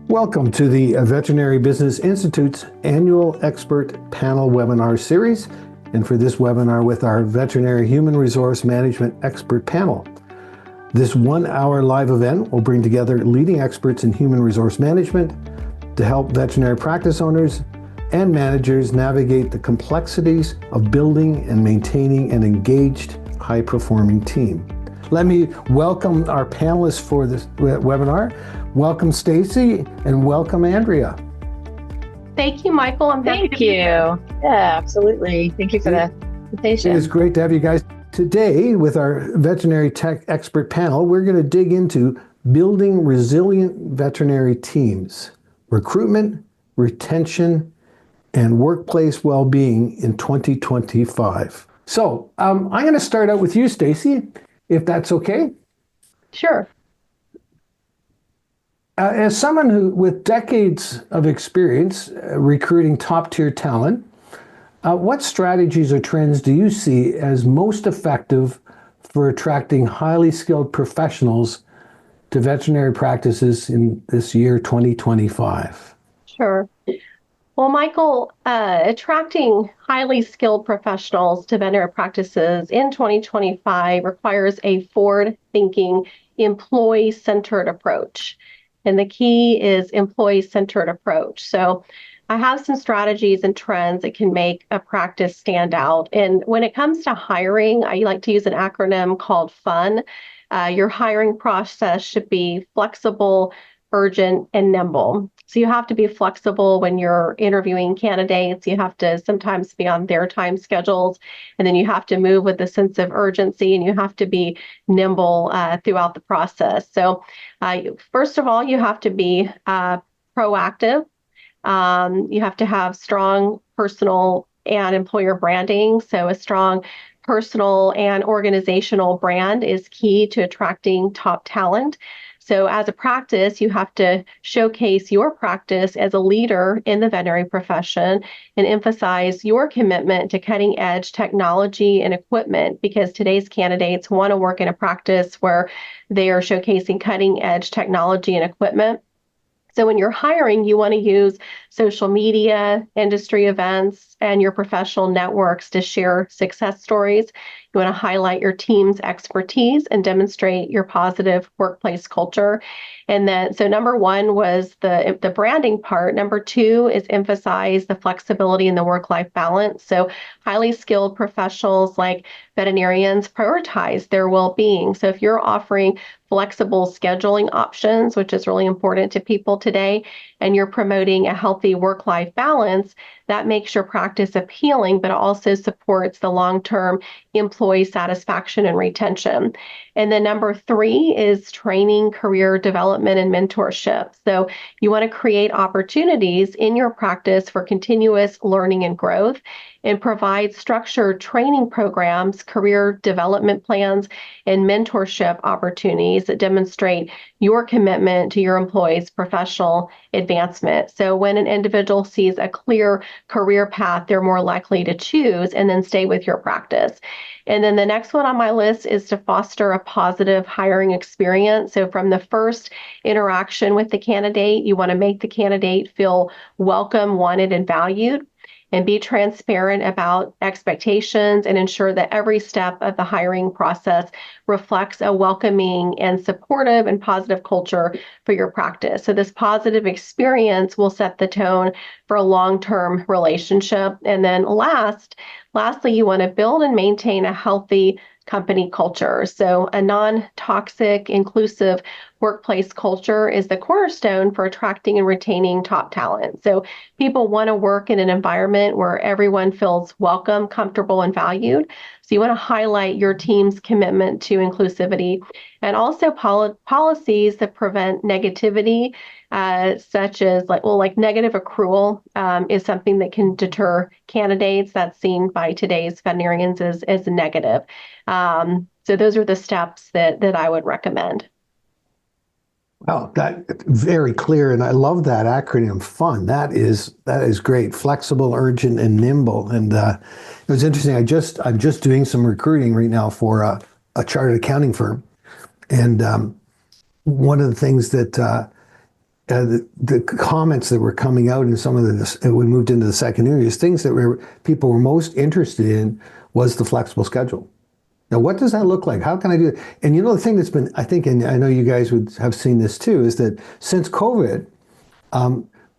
Welcome to the Veterinary Business Institute's annual expert panel webinar series, and for this webinar with our Veterinary Human Resource Management expert panel. This 1-hour live event will bring together leading experts in human resource management to help veterinary practice owners and managers navigate the complexities of building and maintaining an engaged, high-performing team. Let me welcome our panelists for this webinar. Welcome, Stacy, and welcome, Andrea. Thank you, Michael. Thank you. Yeah, absolutely. Thank you for the invitation. It is great to have you guys. Today, with our veterinary tech expert panel, we're going to dig into building resilient veterinary teams, recruitment, retention, and workplace well-being in 2025. So I'm going to start out with you, Stacy, if that's okay. Sure. As someone who, with decades of experience recruiting top-tier talent, what strategies or trends do you see as most effective for attracting highly skilled professionals to veterinary practices in this year, 2025? Sure. Well, Michael, attracting highly skilled professionals to veterinary practices in 2025 requires a forward-thinking, employee-centered approach. And the key is employee-centered approach. So I have some strategies and trends that can make a practice stand out. And when it comes to hiring, I like to use an acronym called FUN. Your hiring process should be flexible, urgent, and nimble. So you have to be flexible when you're interviewing candidates. You have to sometimes be on their time schedules, and then you have to move with a sense of urgency, and you have to be nimble throughout the process. So first of all, you have to be proactive. You have to have strong personal and employer branding. So a strong personal and organizational brand is key to attracting top talent. So as a practice, you have to showcase your practice as a leader in the veterinary profession and emphasize your commitment to cutting edge technology and equipment, because today's candidates want to work in a practice where they are showcasing cutting edge technology and equipment. So when you're hiring, you want to use social media, industry events, and your professional networks to share success stories. You want to highlight your team's expertise and demonstrate your positive workplace culture. And then, so number one was the branding part. Number two is emphasize the flexibility and the work-life balance. So highly skilled professionals like veterinarians prioritize their well-being. So if you're offering flexible scheduling options, which is really important to people today, and you're promoting a healthy work-life balance, that makes your practice appealing, but also supports the long-term employee satisfaction and retention. And then number three is training, career development, and mentorship. So you want to create opportunities in your practice for continuous learning and growth, and provide structured training programs, career development plans, and mentorship opportunities that demonstrate your commitment to your employees' professional advancement. So when an individual sees a clear career path, they're more likely to choose and then stay with your practice. And then the next one on my list is to foster a positive hiring experience. So from the first interaction with the candidate, you want to make the candidate feel welcome, wanted, and valued, and be transparent about expectations and ensure that every step of the hiring process reflects a welcoming and supportive and positive culture for your practice. So this positive experience will set the tone for a long-term relationship. And then lastly, you want to build and maintain a healthy company culture. So a non-toxic, inclusive workplace culture is the cornerstone for attracting and retaining top talent. So people want to work in an environment where everyone feels welcome, comfortable, and valued. So you want to highlight your team's commitment to inclusivity, and also policies that prevent negativity, such as like negative accrual is something that can deter candidates. That's seen by today's veterinarians as negative. So those are the steps that I would recommend. Wow, that's very clear, and I love that acronym FUN. That is great. Flexible, urgent, and nimble. And it was interesting. I'm just doing some recruiting right now for a chartered accounting firm, and one of the things that the comments that were coming out in some of this, we moved into the second areas, things that people were most interested in was the flexible schedule. Now, what does that look like? How can I do it? And you know, the thing that's been, I think, and I know you guys would have seen this too, is that since COVID,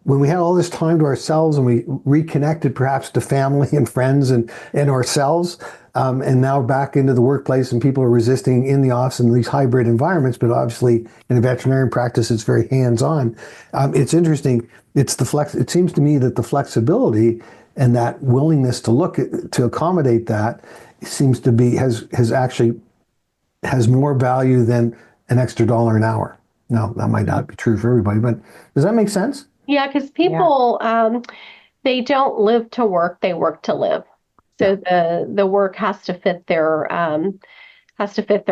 when we had all this time to ourselves and we reconnected perhaps to family and friends and ourselves, and now back into the workplace and people are resisting in the office in these hybrid environments, but obviously in a veterinarian practice, it's very hands-on. It's interesting. It seems to me that the flexibility and that willingness to look to accommodate that seems to be, has more value than an extra dollar an hour. Now, that might not be true for everybody, but does that make sense? Yeah, because people, they don't live to work, they work to live. So the work has to fit their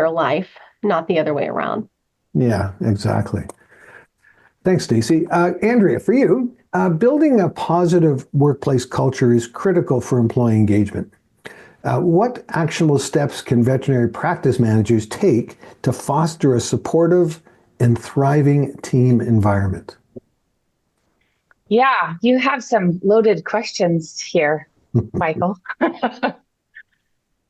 life, not the other way around. Yeah, exactly. Thanks, Stacy. Andrea, for you, building a positive workplace culture is critical for employee engagement. What actionable steps can veterinary practice managers take to foster a supportive and thriving team environment? Yeah, you have some loaded questions here, Michael.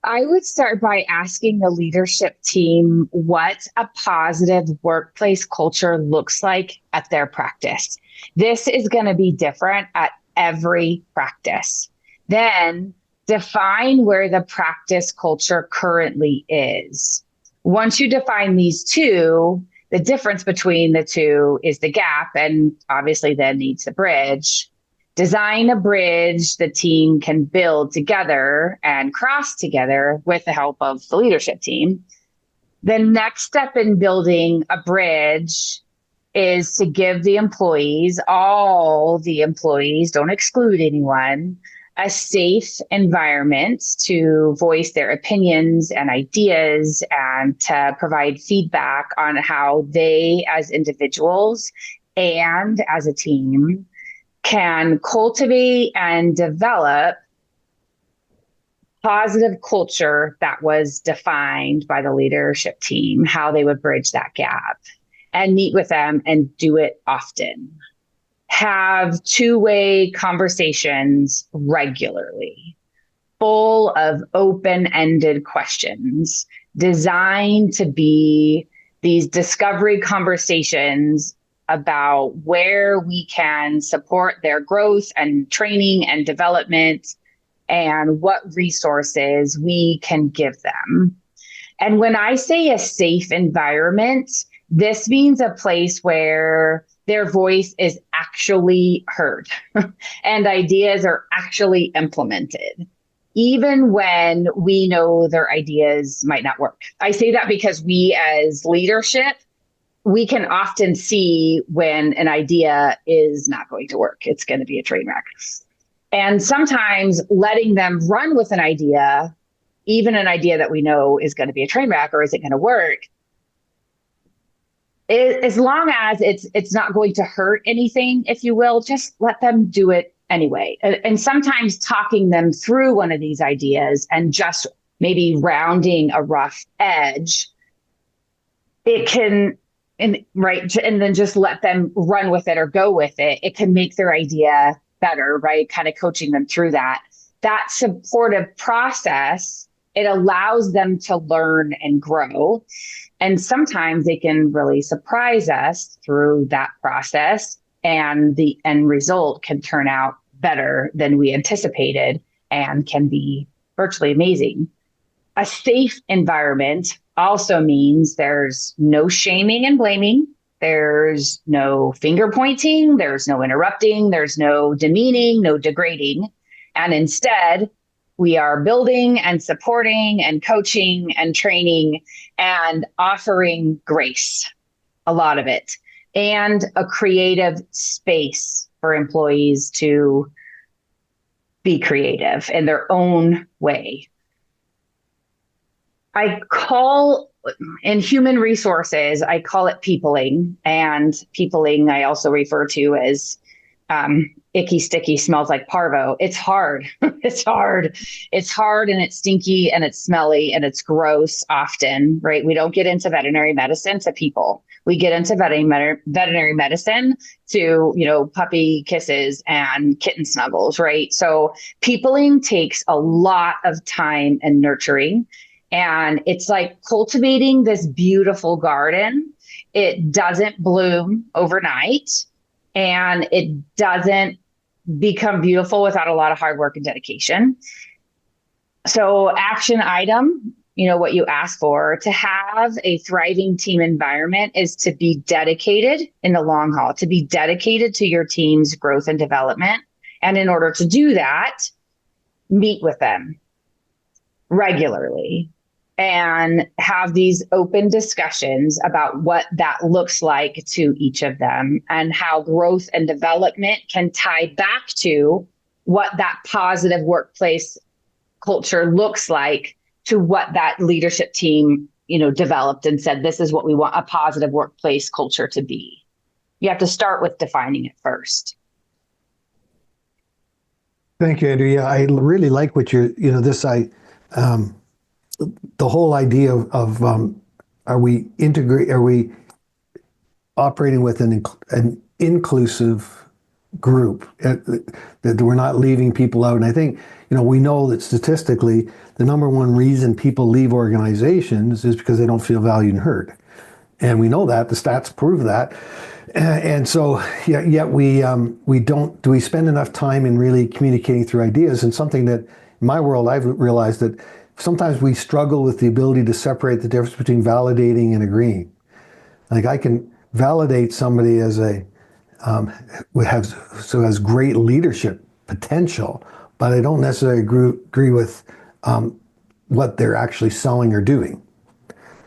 I would start by asking the leadership team what a positive workplace culture looks like at their practice. This is going to be different at every practice. Then define where the practice culture currently is. Once you define these two, the difference between the two is the gap, and obviously then needs the bridge. Design a bridge the team can build together and cross together with the help of the leadership team. The next step in building a bridge is to give the employees, all the employees, don't exclude anyone, a safe environment to voice their opinions and ideas and to provide feedback on how they as individuals and as a team can cultivate and develop positive culture that was defined by the leadership team, how they would bridge that gap, and meet with them and do it often. Have two-way conversations regularly, full of open-ended questions, designed to be these discovery conversations about where we can support their growth and training and development and what resources we can give them. And when I say a safe environment, this means a place where their voice is actually heard and ideas are actually implemented, even when we know their ideas might not work. I say that because we as leadership, we can often see when an idea is not going to work. It's going to be a train wreck. And sometimes letting them run with an idea, even an idea that we know is going to be a train wreck or isn't going to work, as long as it's not going to hurt anything, if you will, just let them do it anyway. And sometimes talking them through one of these ideas and just maybe rounding a rough edge, it can, and then just let them run with it or go with it. It can make their idea better, right? Kind of coaching them through that. That supportive process, it allows them to learn and grow. And sometimes they can really surprise us through that process, and the end result can turn out better than we anticipated and can be virtually amazing. A safe environment also means there's no shaming and blaming. There's no finger pointing. There's no interrupting. There's no demeaning, no degrading. And instead, we are building and supporting and coaching and training and offering grace, a lot of it, and a creative space for employees to be creative in their own way. In human resources, I call it peopling, and peopling I also refer to as icky, sticky, smells like parvo. It's hard. It's hard. It's hard and it's stinky and it's smelly and it's gross often, right? We don't get into veterinary medicine to people. We get into veterinary medicine to, puppy kisses and kitten snuggles, right? So peopling takes a lot of time and nurturing. And it's like cultivating this beautiful garden. It doesn't bloom overnight and it doesn't become beautiful without a lot of hard work and dedication. So action item, what you ask for to have a thriving team environment is to be dedicated in the long haul, to be dedicated to your team's growth and development. And in order to do that, meet with them regularly and have these open discussions about what that looks like to each of them and how growth and development can tie back to what that positive workplace culture looks like to what that leadership team, developed and said, this is what we want a positive workplace culture to be. You have to start with defining it first. Thank you, Andrea. I really like what you're, the whole idea of are we operating with an inclusive group, that we're not leaving people out. And I think, we know that statistically, the number one reason people leave organizations is because they don't feel valued and heard. And we know that, the stats prove that. And so, yet we don't, do we spend enough time in really communicating through ideas? And something that in my world, I've realized that sometimes we struggle with the ability to separate the difference between validating and agreeing. Like I can validate somebody as who has great leadership potential, but I don't necessarily agree with what they're actually selling or doing.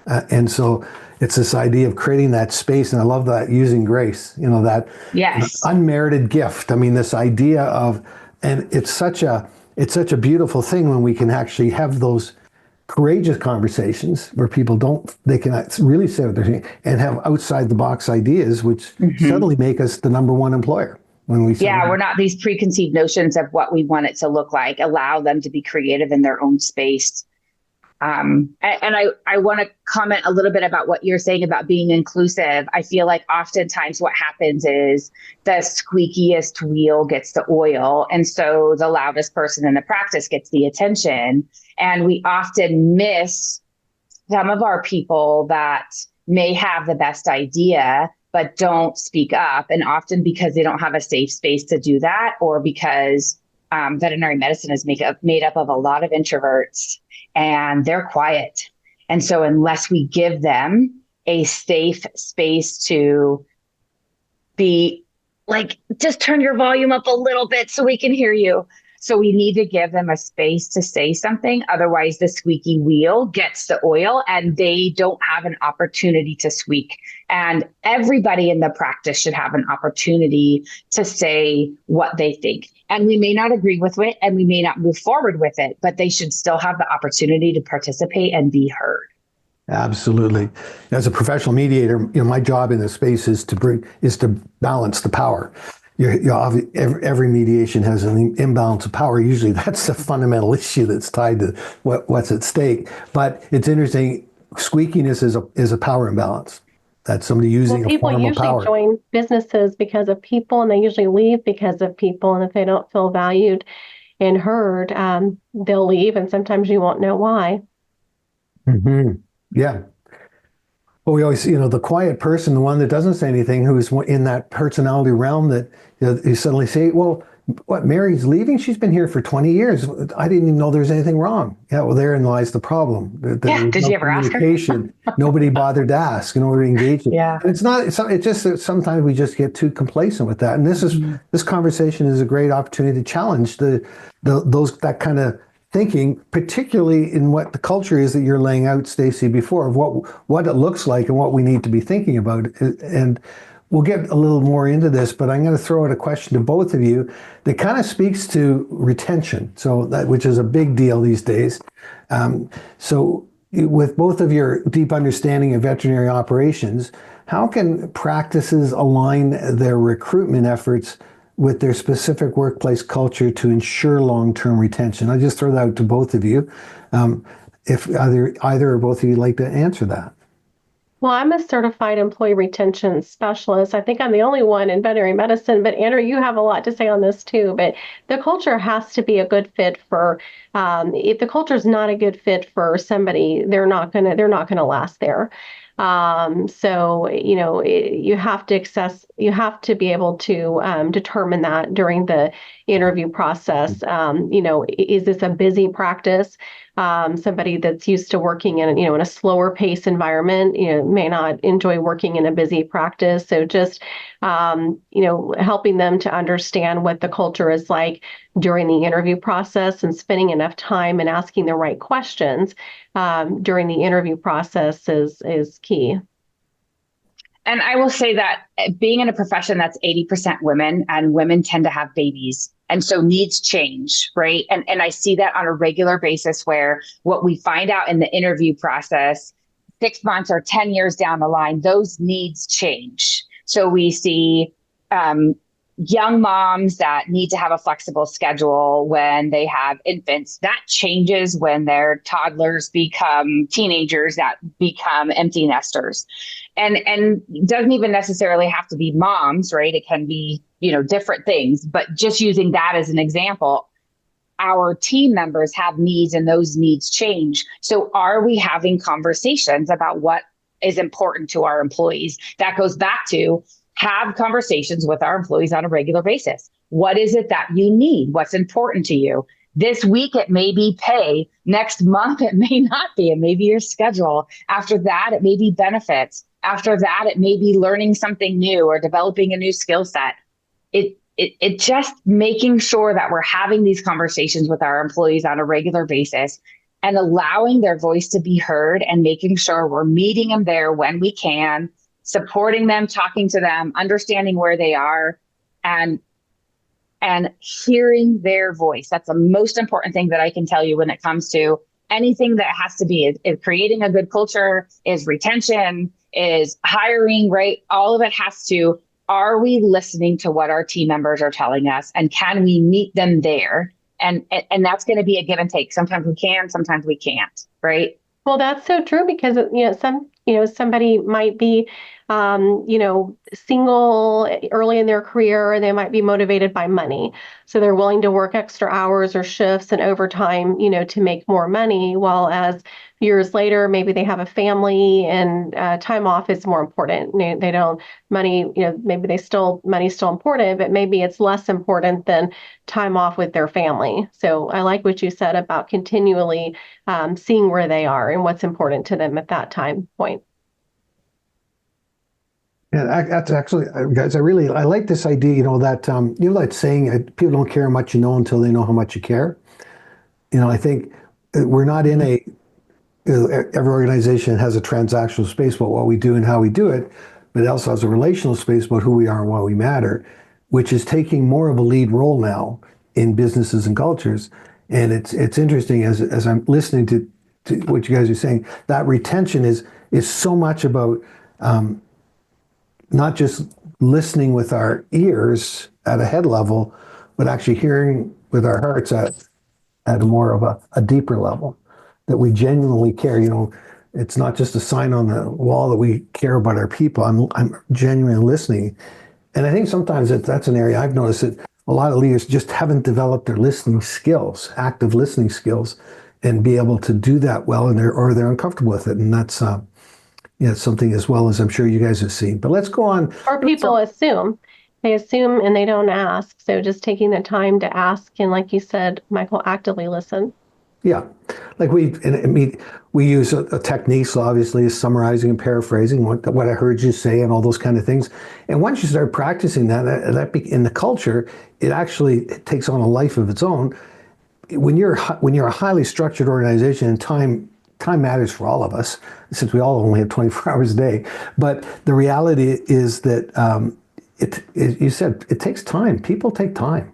And so it's this idea of creating that space, and I love that, using grace, that yes. Unmerited gift. I mean, this idea of, and it's such a beautiful thing when we can actually have those courageous conversations where they can really say what they're saying and have outside the box ideas, which suddenly make us the number one employer. When we're not these preconceived notions of what we want it to look like. Allow them to be creative in their own space. And I want to comment a little bit about what you're saying about being inclusive. I feel like oftentimes what happens is the squeakiest wheel gets the oil. And so the loudest person in the practice gets the attention. And we often miss some of our people that may have the best idea, but don't speak up. And often because they don't have a safe space to do that, or because veterinary medicine is made up of a lot of introverts and they're quiet. And so unless we give them a safe space to be like, just turn your volume up a little bit so we can hear you. So we need to give them a space to say something. Otherwise, the squeaky wheel gets the oil and they don't have an opportunity to squeak. And everybody in the practice should have an opportunity to say what they think. And we may not agree with it and we may not move forward with it, but they should still have the opportunity to participate and be heard. Absolutely. As a professional mediator, my job in this space is to balance the power. Every mediation has an imbalance of power. Usually that's the fundamental issue that's tied to what's at stake. But it's interesting, squeakiness is a power imbalance. That's somebody using a form of power. People usually join businesses because of people, and they usually leave because of people. And if they don't feel valued and heard, they'll leave, and sometimes you won't know why. Mm-hmm. Yeah. Well, we always, the quiet person, the one that doesn't say anything, who's in that personality realm that you suddenly say, well, what, Mary's leaving? She's been here for 20 years. I didn't even know there's anything wrong. Yeah, well, therein lies the problem. Did you ever ask her? Nobody bothered to ask, nobody engaged. Yeah. And it's just that sometimes we just get too complacent with that. And this conversation is a great opportunity to challenge that kind of thinking, particularly in what the culture is that you're laying out, Stacy, before, of what it looks like and what we need to be thinking about. And we'll get a little more into this, but I'm going to throw out a question to both of you that kind of speaks to retention, which is a big deal these days. So with both of your deep understanding of veterinary operations, how can practices align their recruitment efforts with their specific workplace culture to ensure long-term retention? I'll just throw that out to both of you. If either or both of you like to answer that. Well, I'm a certified employee retention specialist. I think I'm the only one in veterinary medicine, but Andrew, you have a lot to say on this too. But the culture has to be a good fit for. If the culture is not a good fit for somebody, they're not gonna last there. So you have to be able to determine that during the interview process. Is this a busy practice? Somebody that's used to working in a slower pace environment, may not enjoy working in a busy practice. So just helping them to understand what the culture is like during the interview process and spending enough time and asking the right questions during the interview process is key. And I will say that being in a profession that's 80% women, and women tend to have babies, and so needs change, right? And I see that on a regular basis, where what we find out in the interview process, 6 months or 10 years down the line, those needs change. So we see young moms that need to have a flexible schedule when they have infants. That changes when their toddlers become teenagers that become empty nesters. And doesn't even necessarily have to be moms, right? It can be, different things. But just using that as an example, our team members have needs and those needs change. So are we having conversations about what is important to our employees? That goes back to have conversations with our employees on a regular basis. What is it that you need? What's important to you? This week, it may be pay. Next month, it may not be. It may be your schedule. After that, it may be benefits. After that, it may be learning something new or developing a new skill set. It just making sure that we're having these conversations with our employees on a regular basis and allowing their voice to be heard and making sure we're meeting them there when we can, supporting them, talking to them, understanding where they are, and hearing their voice. That's the most important thing that I can tell you when it comes to anything that has to be is creating a good culture, is retention, is hiring, right? All of it has to, are we listening to what our team members are telling us, and can we meet them there? And that's going to be a give and take. Sometimes we can, sometimes we can't, right? Well, that's so true, because somebody might be single early in their career, and they might be motivated by money. So they're willing to work extra hours or shifts and overtime, to make more money. While as years later, maybe they have a family and time off is more important. They don't money, maybe money's still important, but maybe it's less important than time off with their family. So I like what you said about continually seeing where they are and what's important to them at that time point. Yeah, that's actually, guys, I like this idea, that, that saying, people don't care how much you know until they know how much you care. I think we're not in every organization has a transactional space about what we do and how we do it, but it also has a relational space about who we are and why we matter, which is taking more of a lead role now in businesses and cultures. And it's interesting as I'm listening to what you guys are saying, that retention is so much about, not just listening with our ears at a head level, but actually hearing with our hearts at a more of a deeper level, that we genuinely care. It's not just a sign on the wall that we care about our people. I'm genuinely listening. And I think sometimes that's an area I've noticed that a lot of leaders just haven't developed their listening skills, active listening skills, and be able to do that well, and they're uncomfortable with it. And that's something as well, as I'm sure you guys have seen. But let's go on. Or people assume and they don't ask. So just taking the time to ask, and like you said, Michael, actively listen. Yeah, like we use a technique, so obviously is summarizing and paraphrasing what I heard you say and all those kind of things. And once you start practicing that in the culture, it takes on a life of its own. When you're a highly structured organization, and time matters for all of us, since we all only have 24 hours a day. But the reality is that you said it takes time. People take time.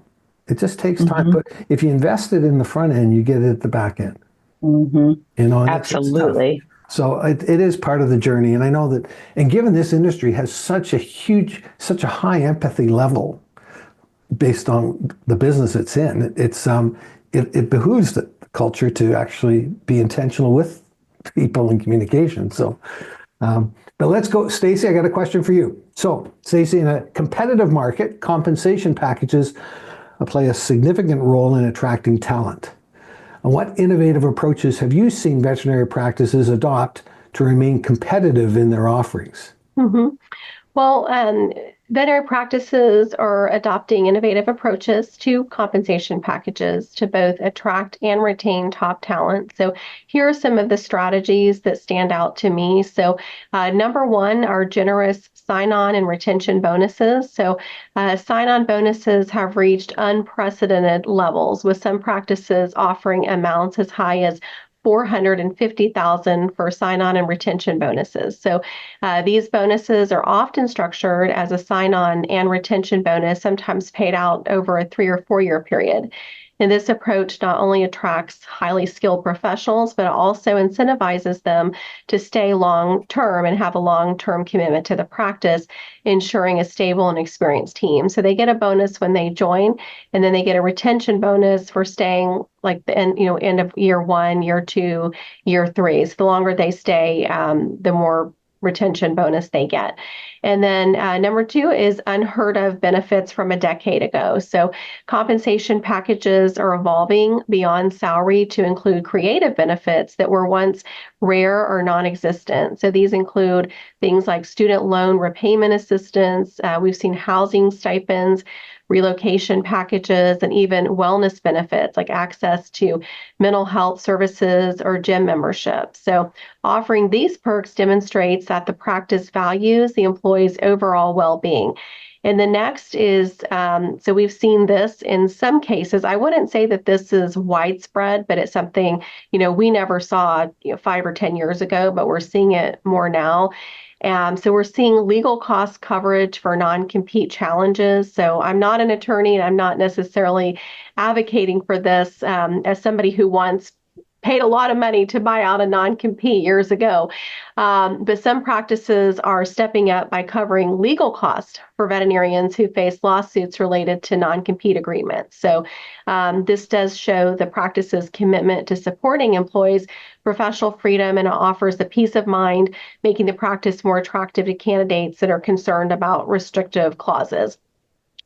It just takes time. But if you invest it in the front end, you get it at the back end. Mm-hmm. Absolutely. So it is part of the journey. And I know that, and given this industry has such a high empathy level, based on the business it's in. It behooves the culture to actually be intentional with people and communication. So, but let's go, Stacy. I got a question for you. So, Stacy, in a competitive market, compensation packages play a significant role in attracting talent. And what innovative approaches have you seen veterinary practices adopt to remain competitive in their offerings? Mm-hmm. Well, veterinary practices are adopting innovative approaches to compensation packages to both attract and retain top talent. So here are some of the strategies that stand out to me. So number one are generous sign-on and retention bonuses. So sign-on bonuses have reached unprecedented levels, with some practices offering amounts as high as $450,000 for sign-on and retention bonuses. So these bonuses are often structured as a sign-on and retention bonus, sometimes paid out over a 3 or 4 year period. And this approach not only attracts highly skilled professionals, but also incentivizes them to stay long-term and have a long-term commitment to the practice, ensuring a stable and experienced team. So they get a bonus when they join, and then they get a retention bonus for staying like the end of year 1, year 2, year 3. So the longer they stay, the more retention bonus they get. And then number 2 is unheard of benefits from a decade ago. So compensation packages are evolving beyond salary to include creative benefits that were once rare or non-existent. So these include things like student loan repayment assistance. We've seen housing stipends, relocation packages, and even wellness benefits like access to mental health services or gym membership. So offering these perks demonstrates that the practice values the employee's overall well-being. And the next is, so we've seen this in some cases. I wouldn't say that this is widespread, but it's something, we never saw 5 or 10 years ago, but we're seeing it more now. So we're seeing legal cost coverage for non-compete challenges. So I'm not an attorney and I'm not necessarily advocating for this as somebody who once paid a lot of money to buy out a non-compete years ago. But some practices are stepping up by covering legal costs for veterinarians who face lawsuits related to non-compete agreements. So this does show the practice's commitment to supporting employees' professional freedom, and it offers the peace of mind, making the practice more attractive to candidates that are concerned about restrictive clauses.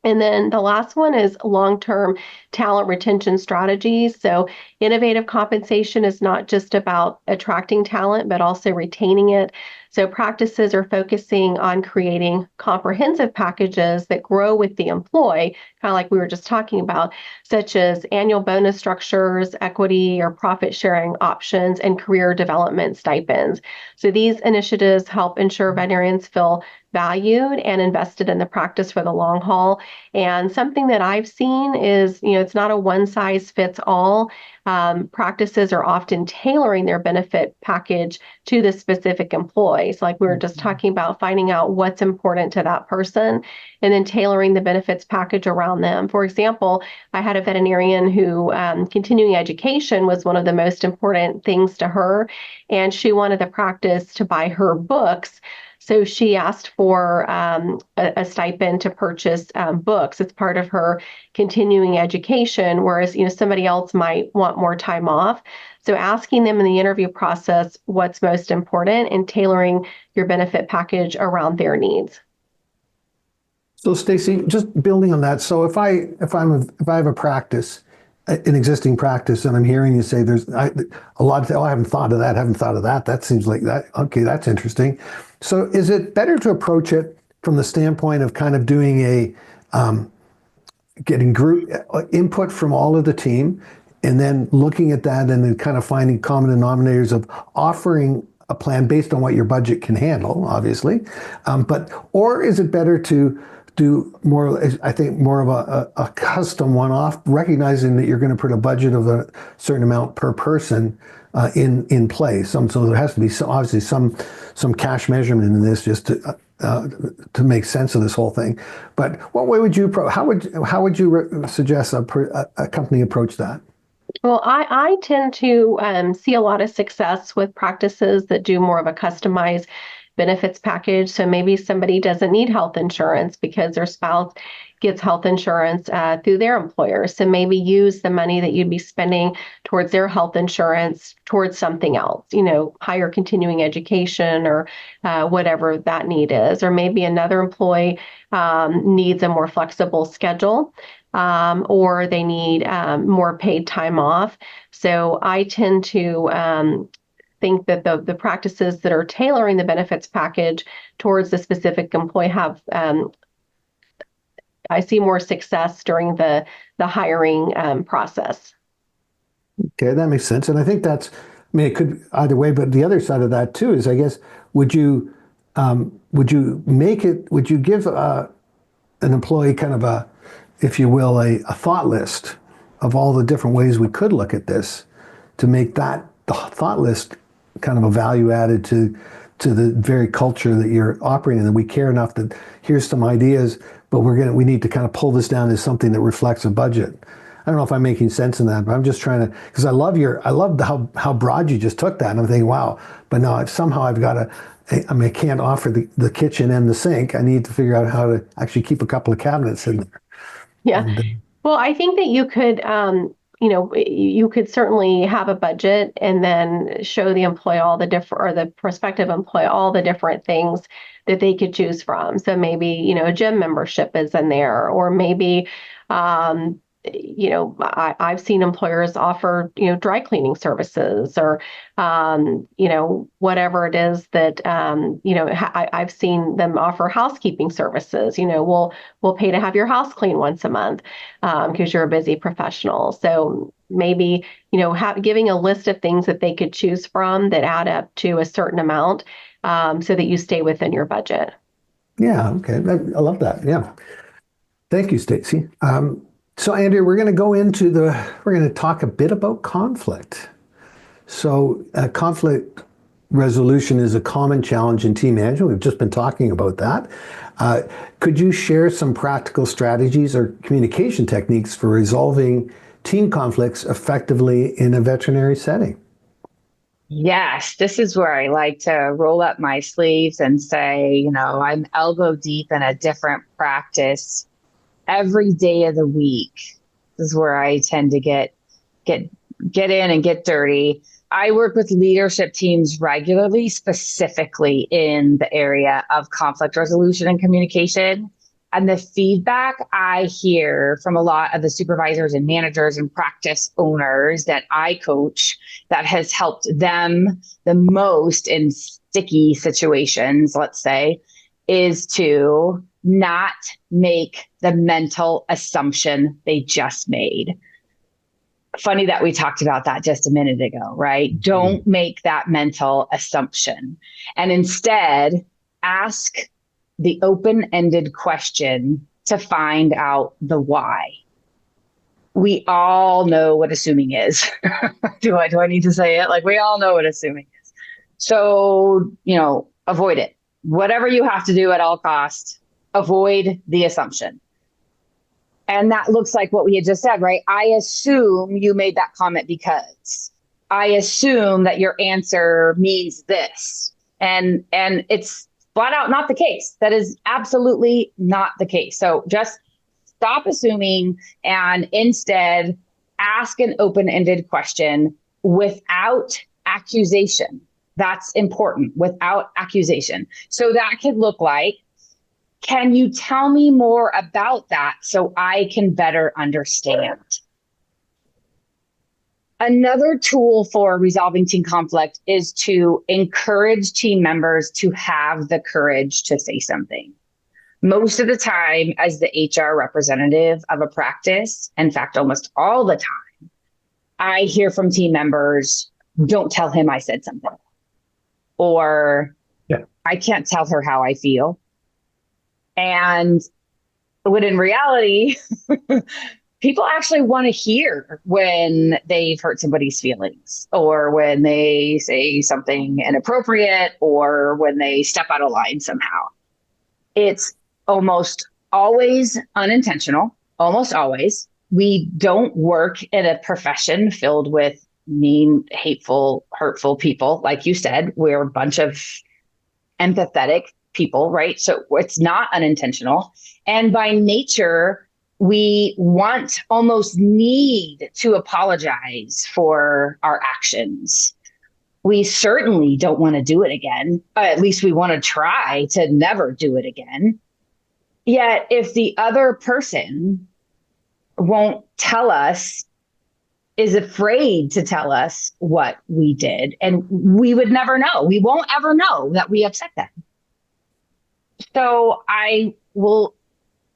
And then the last one is long-term talent retention strategies. So innovative compensation is not just about attracting talent, but also retaining it. So practices are focusing on creating comprehensive packages that grow with the employee, kind of like we were just talking about, such as annual bonus structures, equity or profit sharing options, and career development stipends. So these initiatives help ensure veterinarians feel valued and invested in the practice for the long haul. And something that I've seen is, it's not a one size fits all. Practices are often tailoring their benefit package to the specific employee. So like we were just talking about, finding out what's important to that person and then tailoring the benefits package around them. For example, I had a veterinarian who continuing education was one of the most important things to her, and she wanted the practice to buy her books. So she asked for a stipend to purchase books as part of her continuing education, whereas somebody else might want more time off. So asking them in the interview process what's most important and tailoring your benefit package around their needs. So Stacy, just building on that. So if I have a practice, an existing practice, and I'm hearing you say there's a lot of, I haven't thought of that. That seems like that. Okay, that's interesting. So is it better to approach it from the standpoint of kind of doing getting group input from all of the team, and then looking at that and then kind of finding common denominators of offering a plan based on what your budget can handle, obviously, or is it better to do more, I think, more of a custom one-off, recognizing that you're going to put a budget of a certain amount per person in place. So there has to be obviously some cash measurement in this, just to make sense of this whole thing. But what way would you how would you suggest a company approach that? Well, I tend to see a lot of success with practices that do more of a customized benefits package. So maybe somebody doesn't need health insurance because their spouse gets health insurance through their employer. So maybe use the money that you'd be spending towards their health insurance towards something else, higher continuing education or whatever that need is. Or maybe another employee needs a more flexible schedule. Or they need more paid time off. So I tend to think that the practices that are tailoring the benefits package towards the specific employee have, I see more success during the hiring process. Okay, that makes sense. And I think it could either way, but the other side of that too is, I guess, would you give an employee kind of if you will, a thought list of all the different ways we could look at this to make the thought list kind of a value added to the very culture that you're operating in, that we care enough that here's some ideas, but we need to kind of pull this down to something that reflects a budget. I don't know if I'm making sense in that, but I'm just trying to, because I love how broad you just took that, and I'm thinking, wow, but now somehow I've got to, I can't offer the kitchen and the sink. I need to figure out how to actually keep a couple of cabinets in there. Yeah. Well, I think that you could, you could certainly have a budget and then show the employee or the prospective employee all the different things that they could choose from. So maybe, a gym membership is in there, or maybe, I've seen employers offer, dry cleaning services or, whatever it is that, I've seen them offer housekeeping services. We'll pay to have your house clean once a month because you're a busy professional. So maybe, giving a list of things that they could choose from that add up to a certain amount so that you stay within your budget. Yeah. Okay. I love that. Yeah. Thank you, Stacy. So, Andrea, we're going to talk a bit about conflict. So, conflict resolution is a common challenge in team management. We've just been talking about that. Could you share some practical strategies or communication techniques for resolving team conflicts effectively in a veterinary setting? Yes, this is where I like to roll up my sleeves and say, I'm elbow deep in a different practice every day of the week. This is where I tend to get in and get dirty. I work with leadership teams regularly, specifically in the area of conflict resolution and communication. And the feedback I hear from a lot of the supervisors and managers and practice owners that I coach that has helped them the most in sticky situations, let's say, is to not make the mental assumption they just made. Funny that we talked about that just a minute ago, right? Don't make that mental assumption, and instead ask the open-ended question to find out the why. We all know what assuming is. Do I need to say it? Like, we all know what assuming is. So, avoid it. Whatever you have to do at all costs, avoid the assumption. And that looks like what we had just said, right? I assume you made that comment because I assume that your answer means this. And it's flat out not the case. That is absolutely not the case. So just stop assuming and instead ask an open-ended question without accusation. That's important, without accusation. So that could look like, can you tell me more about that so I can better understand? Another tool for resolving team conflict is to encourage team members to have the courage to say something. Most of the time, as the HR representative of a practice, in fact, almost all the time, I hear from team members, don't tell him I said something. Or I can't tell her how I feel. And when in reality, people actually want to hear when they've hurt somebody's feelings, or when they say something inappropriate, or when they step out of line somehow. It's almost always unintentional, almost always. We don't work in a profession filled with mean, hateful, hurtful people. Like you said, we're a bunch of empathetic people, right? So it's not unintentional. And by nature, we almost need to apologize for our actions. We certainly don't want to do it again. At least we want to try to never do it again. Yet if the other person won't tell us, is afraid to tell us what we did, and we would never know. We won't ever know that we upset them. So I will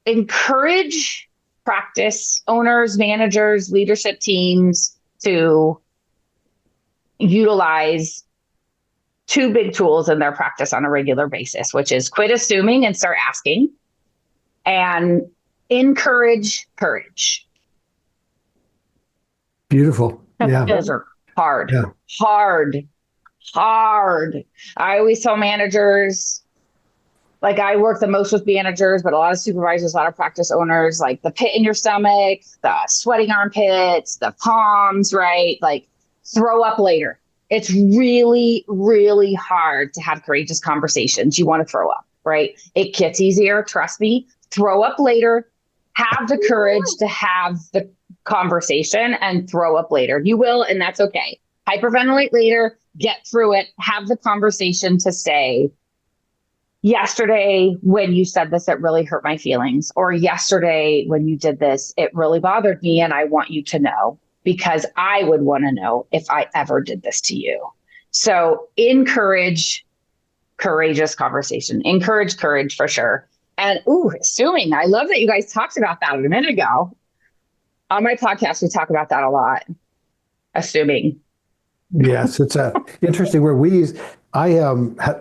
encourage practice owners, managers, leadership teams to utilize two big tools in their practice on a regular basis, which is quit assuming and start asking, and encourage courage. Beautiful. Yeah. Those are hard, Yeah. hard. I always tell managers, like I work the most with managers, but a lot of supervisors, a lot of practice owners, like the pit in your stomach, the sweating armpits, the palms, right? Like throw up later. It's really, really hard to have courageous conversations. You want to throw up, right? It gets easier. Trust me. Throw up later. Have the courage to have the conversation and throw up later. You will, and that's okay. Hyperventilate later, get through it, have the conversation to say, yesterday when you said this, it really hurt my feelings. Or yesterday when you did this, it really bothered me. And I want you to know, because I would want to know if I ever did this to you. So encourage courageous conversation, encourage courage for sure. And assuming, I love that you guys talked about that a minute ago. On my podcast, we talk about that a lot. Assuming. Yes, it's a interesting word. I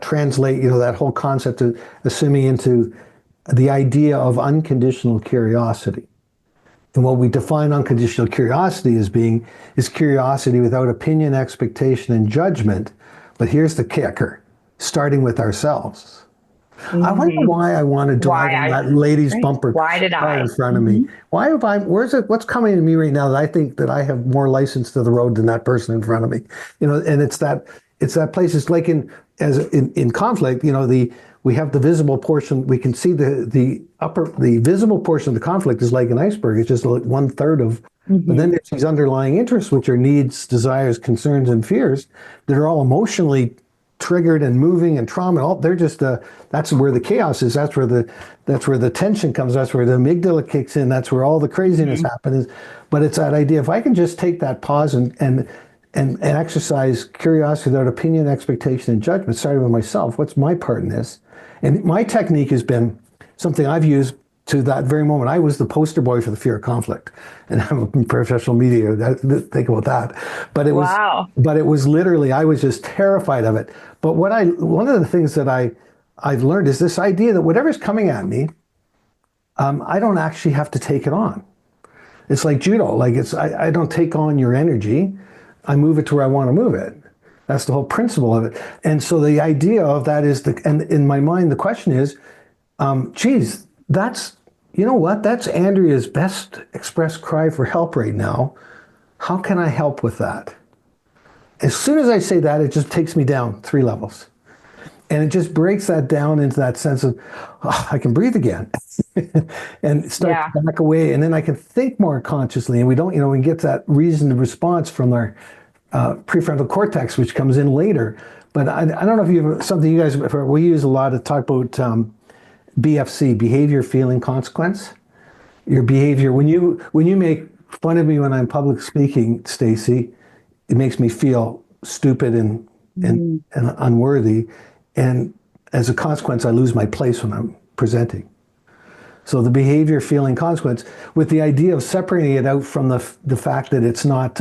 translate, that whole concept of assuming into the idea of unconditional curiosity. And what we define unconditional curiosity as being is curiosity without opinion, expectation, and judgment. But here's the kicker, starting with ourselves. I wonder why I want to drive on that lady's bumper car in front of me. Why have what's coming to me right now that I think that I have more license to the road than that person in front of me? And it's that place. It's like in conflict, we have the visible portion. We can see the visible portion of the conflict is like an iceberg. It's just like 1/3 of, but then there's these underlying interests, which are needs, desires, concerns, and fears that are all emotionally triggered and moving and trauma. All they're just that's where the chaos is. That's where the tension comes. That's where the amygdala kicks in. That's where all the craziness happens. But it's that idea. If I can just take that pause and exercise curiosity without opinion, expectation, and judgment, starting with myself. What's my part in this? And my technique has been something I've used to that very moment. I was the poster boy for the fear of conflict, and I'm in professional media. Think about that. But it was literally, I was just terrified of it. But one of the things that I've learned is this idea that whatever's coming at me, I don't actually have to take it on. It's like judo. Like I don't take on your energy. I move it to where I want to move it. That's the whole principle of it. And so the idea of that is and in my mind, the question is, that's Andrea's best expressed cry for help right now. How can I help with that? As soon as I say that, it just takes me down 3 levels. And it just breaks that down into that sense of, I can breathe again and start to back away. And then I can think more consciously. And we don't, we get that reasoned response from our prefrontal cortex, which comes in later. But I don't know if you have something you guys, we use a lot to talk about BFC, behavior, feeling, consequence. Your behavior, when you make fun of me when I'm public speaking, Stacy, it makes me feel stupid and unworthy. And as a consequence, I lose my place when I'm presenting. So the behavior, feeling, consequence, with the idea of separating it out from the fact that it's not,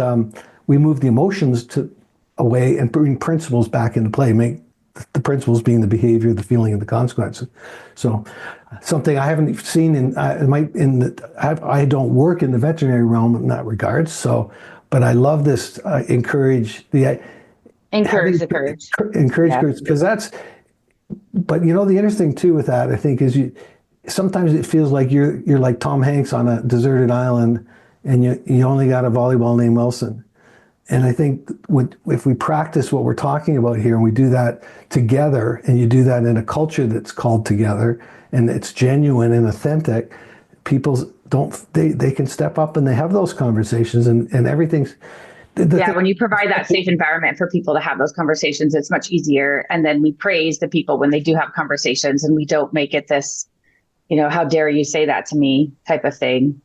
we move the emotions away and bring principles back into play, make the principles being the behavior, the feeling, and the consequences. So something I haven't seen I don't work in the veterinary realm in that regard. So, but I love this, encourage the courage, because that's, but the interesting too with that, I think, is sometimes it feels like you're like Tom Hanks on a deserted island and you only got a volleyball named Wilson. And I think if we practice what we're talking about here and we do that together, and you do that in a culture that's called together and it's genuine and authentic, people they can step up and they have those conversations, and everything's. When you provide that safe environment for people to have those conversations, it's much easier. And then we praise the people when they do have conversations, and we don't make it this, how dare you say that to me type of thing.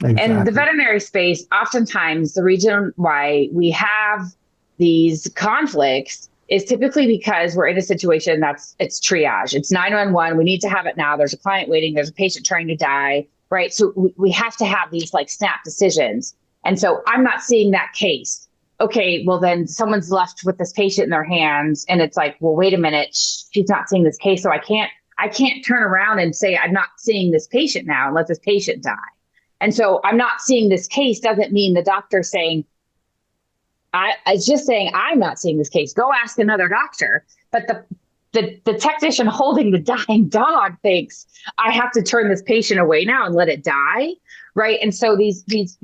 Exactly. And the veterinary space, oftentimes the reason why we have these conflicts is typically because we're in a situation it's triage. It's 911. We need to have it now. There's a client waiting. There's a patient trying to die, right? So we have to have these like snap decisions. And so I'm not seeing that case. Okay, well then someone's left with this patient in their hands, and it's like, well, wait a minute, she's not seeing this case. So I can't turn around and say, I'm not seeing this patient now and let this patient die. And so I'm not seeing this case doesn't mean the doctor's saying, it's just saying, I'm not seeing this case. Go ask another doctor. But the technician holding the dying dog thinks, I have to turn this patient away now and let it die. Right. And so these things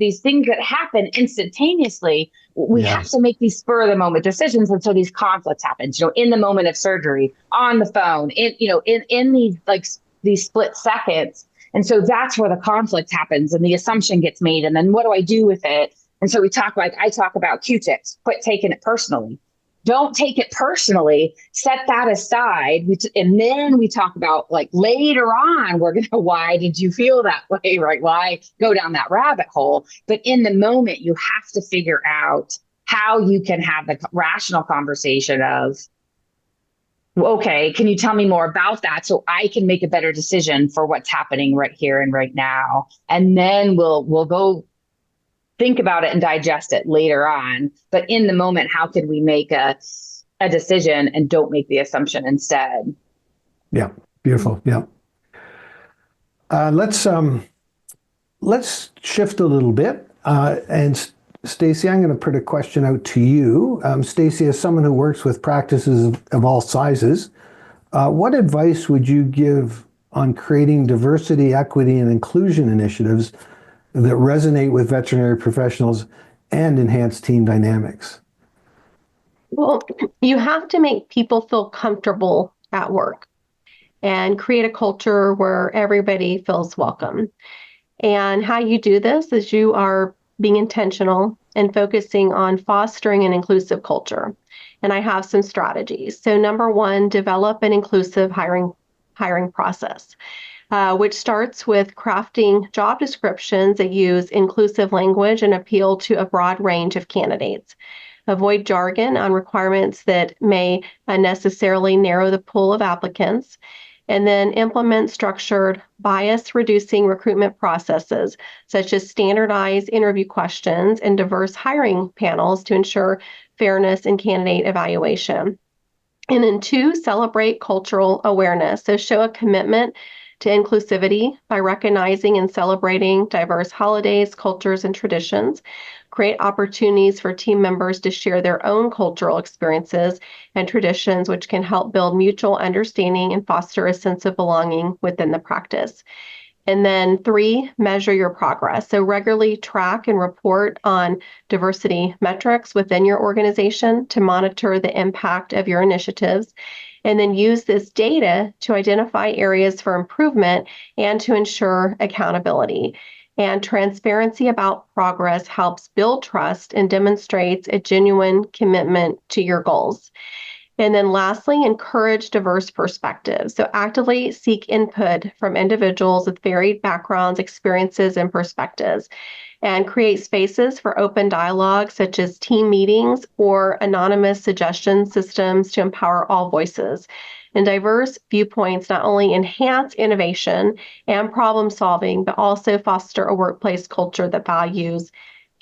that happen instantaneously, we have to make these spur of the moment decisions. And so these conflicts happen, in the moment of surgery, on the phone, in these split seconds. And so that's where the conflict happens and the assumption gets made. And then what do I do with it? And so I talk about Q-tips, quit taking it personally. Don't take it personally, set that aside. And then we talk about later on, why did you feel that way, right? Why go down that rabbit hole? But in the moment, you have to figure out how you can have the rational conversation of, okay, can you tell me more about that so I can make a better decision for what's happening right here and right now? And then we'll go think about it and digest it later on. But in the moment, how could we make a decision and don't make the assumption instead? Yeah, beautiful. Yeah. Let's shift a little bit. And Stacy, I'm going to put a question out to you. Stacy, as someone who works with practices of all sizes, what advice would you give on creating diversity, equity, and inclusion initiatives that resonate with veterinary professionals and enhance team dynamics? Well, you have to make people feel comfortable at work and create a culture where everybody feels welcome. And how you do this is you are being intentional and focusing on fostering an inclusive culture. And I have some strategies. So number one, develop an inclusive hiring process. Which starts with crafting job descriptions that use inclusive language and appeal to a broad range of candidates. Avoid jargon on requirements that may unnecessarily narrow the pool of applicants. And then implement structured, bias-reducing recruitment processes, such as standardized interview questions and diverse hiring panels to ensure fairness in candidate evaluation. And then two, celebrate cultural awareness. So show a commitment to inclusivity by recognizing and celebrating diverse holidays, cultures, and traditions. Create opportunities for team members to share their own cultural experiences and traditions, which can help build mutual understanding and foster a sense of belonging within the practice. And then three, measure your progress. So regularly track and report on diversity metrics within your organization to monitor the impact of your initiatives. And then use this data to identify areas for improvement and to ensure accountability. And transparency about progress helps build trust and demonstrates a genuine commitment to your goals. And then lastly, encourage diverse perspectives. So actively seek input from individuals with varied backgrounds, experiences, and perspectives. And create spaces for open dialogue, such as team meetings or anonymous suggestion systems to empower all voices. And diverse viewpoints not only enhance innovation and problem solving, but also foster a workplace culture that values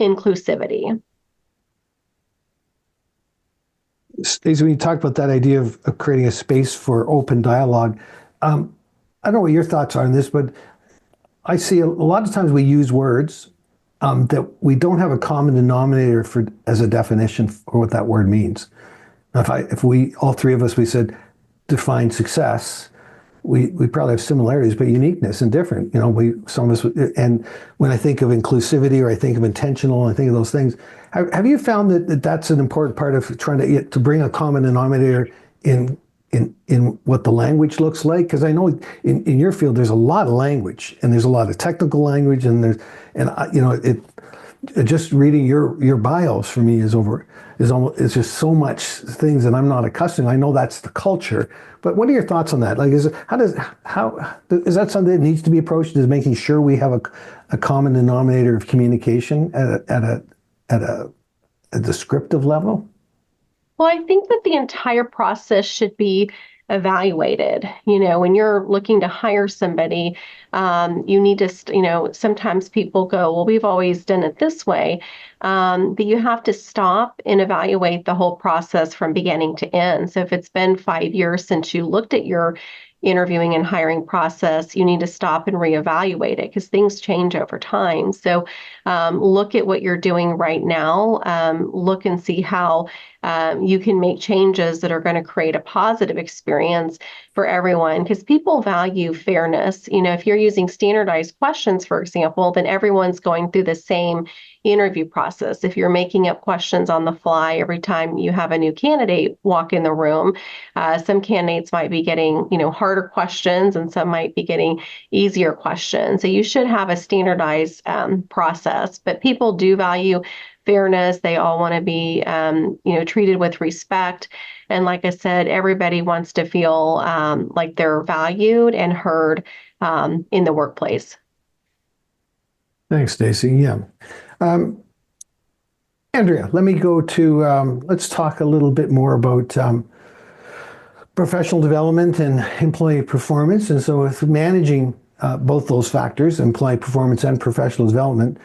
inclusivity. Stacey, when you talk about that idea of creating a space for open dialogue, I don't know what your thoughts are on this, but I see a lot of times we use words that we don't have a common denominator for as a definition for what that word means. Now, if we all three of us, we said define success, we probably have similarities, but uniqueness and different. Some of us, and when I think of inclusivity or I think of intentional, I think of those things. Have you found that that's an important part of trying to bring a common denominator in what the language looks like? Because I know in your field there's a lot of language, and there's a lot of technical language, and just reading your bios for me is just so much things that I'm not accustomed. I know that's the culture, but what are your thoughts on that? Like, is that something that needs to be approached? Is making sure we have a common denominator of communication at a descriptive level? Well, I think that the entire process should be evaluated. When you're looking to hire somebody, you need to, sometimes people go, well, we've always done it this way. But you have to stop and evaluate the whole process from beginning to end. So if it's been 5 years since you looked at your interviewing and hiring process, you need to stop and reevaluate it because things change over time. So look at what you're doing right now. Look and see how you can make changes that are going to create a positive experience for everyone, because people value fairness. If you're using standardized questions, for example, then everyone's going through the same interview process. If you're making up questions on the fly every time you have a new candidate walk in the room, some candidates might be getting, harder questions, and some might be getting easier questions. So you should have a standardized process, but people do value fairness. They all want to be, treated with respect. And like I said, everybody wants to feel like they're valued and heard in the workplace. Thanks, Stacy. Yeah. Andrea, let me go to, let's talk a little bit more about professional development and employee performance. And so with managing both those factors, employee performance and professional development,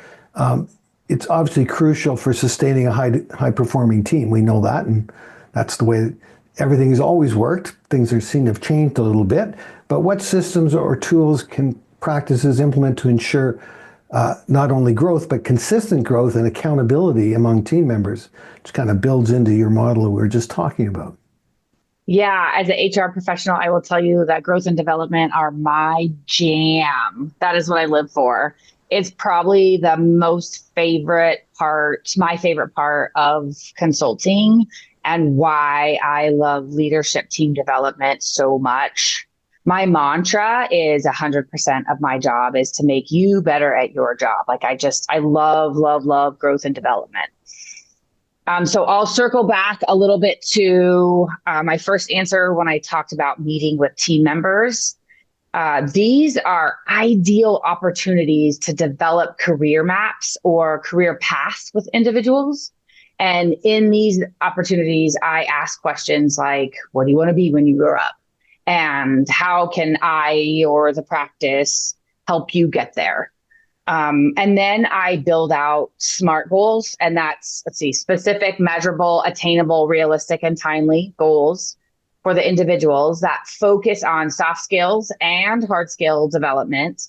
it's obviously crucial for sustaining a high performing team. We know that, and that's the way everything has always worked. Things seem to have changed a little bit, but what systems or tools can practices implement to ensure not only growth, but consistent growth and accountability among team members, which kind of builds into your model that we were just talking about? Yeah, as an HR professional, I will tell you that growth and development are my jam. That is what I live for. It's probably the my favorite part of consulting, and why I love leadership team development so much. My mantra is 100% of my job is to make you better at your job. Like I love, love, love growth and development. So I'll circle back a little bit to my first answer when I talked about meeting with team members. These are ideal opportunities to develop career maps or career paths with individuals. And in these opportunities, I ask questions like, what do you want to be when you grow up? And how can I or the practice help you get there? And then I build out SMART goals, and that's, specific, measurable, attainable, realistic, and timely goals for the individuals that focus on soft skills and hard skill development.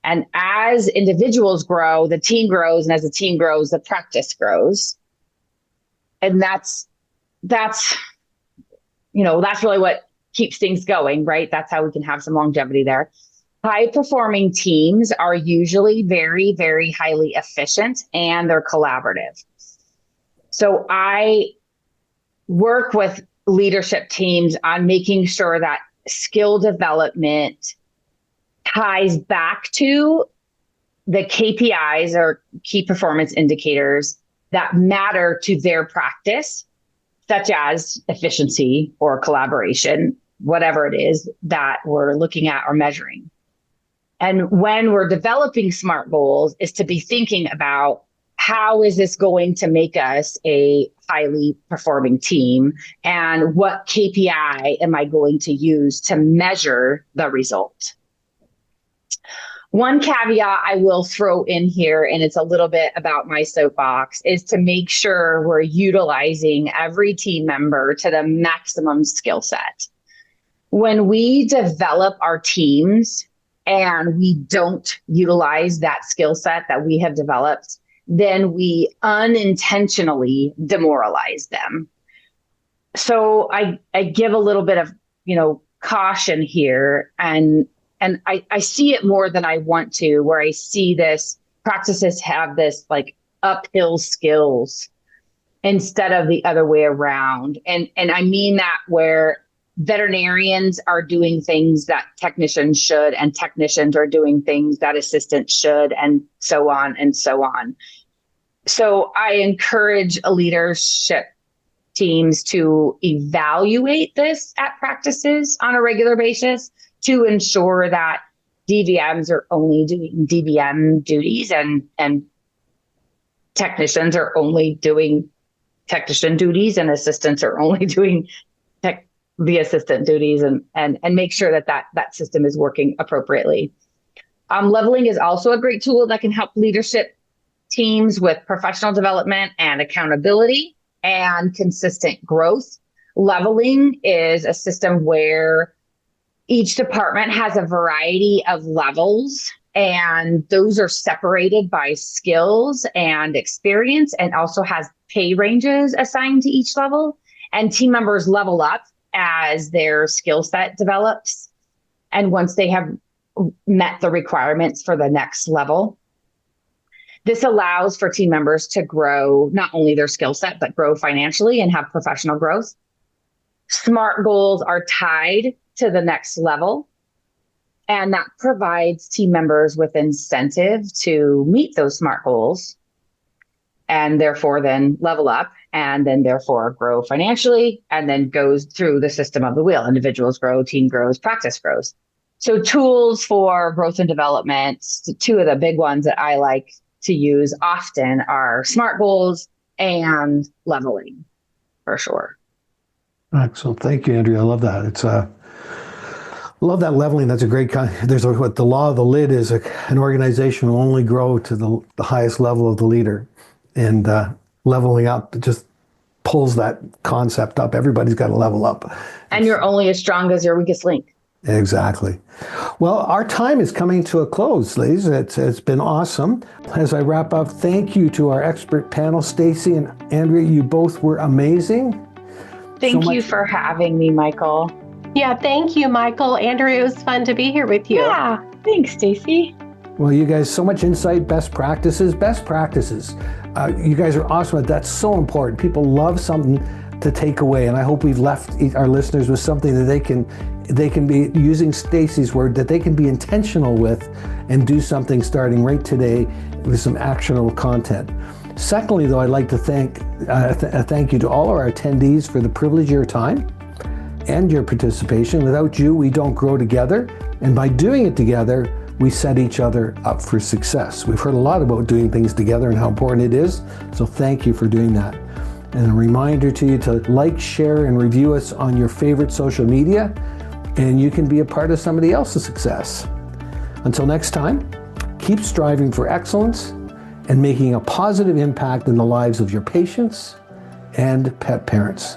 And as individuals grow, the team grows, and as the team grows, the practice grows. And that's really what keeps things going, right? That's how we can have some longevity there. High performing teams are usually very, very highly efficient, and they're collaborative. So I work with leadership teams on making sure that skill development ties back to the KPIs or key performance indicators that matter to their practice, such as efficiency or collaboration, whatever it is that we're looking at or measuring. And when we're developing SMART goals, is to be thinking about, how is this going to make us a highly performing team? And what KPI am I going to use to measure the result? One caveat I will throw in here, and it's a little bit about my soapbox, is to make sure we're utilizing every team member to the maximum skill set. When we develop our teams and we don't utilize that skill set that we have developed, then we unintentionally demoralize them. So I give a little bit of, caution here, and I see it more than I want to, where I see this practices have this like uphill skills instead of the other way around. And I mean that where veterinarians are doing things that technicians should, and technicians are doing things that assistants should, and so on and so on. So I encourage leadership teams to evaluate this at practices on a regular basis to ensure that DVMs are only doing DVM duties, and technicians are only doing technician duties, and assistants are only doing the assistant duties, and make sure that system is working appropriately. Leveling is also a great tool that can help leadership teams with professional development and accountability and consistent growth. Leveling is a system where each department has a variety of levels, and those are separated by skills and experience, and also has pay ranges assigned to each level. And team members level up as their skill set develops, and once they have met the requirements for the next level. This allows for team members to grow not only their skill set, but grow financially and have professional growth. SMART goals are tied to the next level, and that provides team members with incentive to meet those SMART goals, and therefore then level up, and then therefore grow financially, and then goes through the system of the wheel. Individuals grow, team grows, practice grows. So tools for growth and development, two of the big ones that I like to use often are SMART goals and leveling, for sure. Excellent. Thank you, Andrea. I love that. Love that leveling. That's a great there's what the law of the lid is. An organization will only grow to the highest level of the leader, and leveling up just pulls that concept up. Everybody's got to level up. And you're only as strong as your weakest link. Exactly. Well, our time is coming to a close, ladies. It's been awesome. As I wrap up, thank you to our expert panel, Stacy and Andrea. You both were amazing. Thank you for having me, Michael. Yeah, thank you, Michael. Andrea, it was fun to be here with you. Yeah, thanks, Stacy. Well, you guys, so much insight, best practices. You guys are awesome. That's so important. People love something to take away, and I hope we've left our listeners with something that they can be, using Stacy's word, that they can be intentional with and do something starting right today with some actionable content. Secondly, though, I'd like to thank you to all of our attendees for the privilege of your time and your participation. Without you, we don't grow together, and by doing it together, we set each other up for success. We've heard a lot about doing things together and how important it is, so thank you for doing that. And a reminder to you to like, share, and review us on your favorite social media, and you can be a part of somebody else's success. Until next time, keep striving for excellence and making a positive impact in the lives of your patients and pet parents.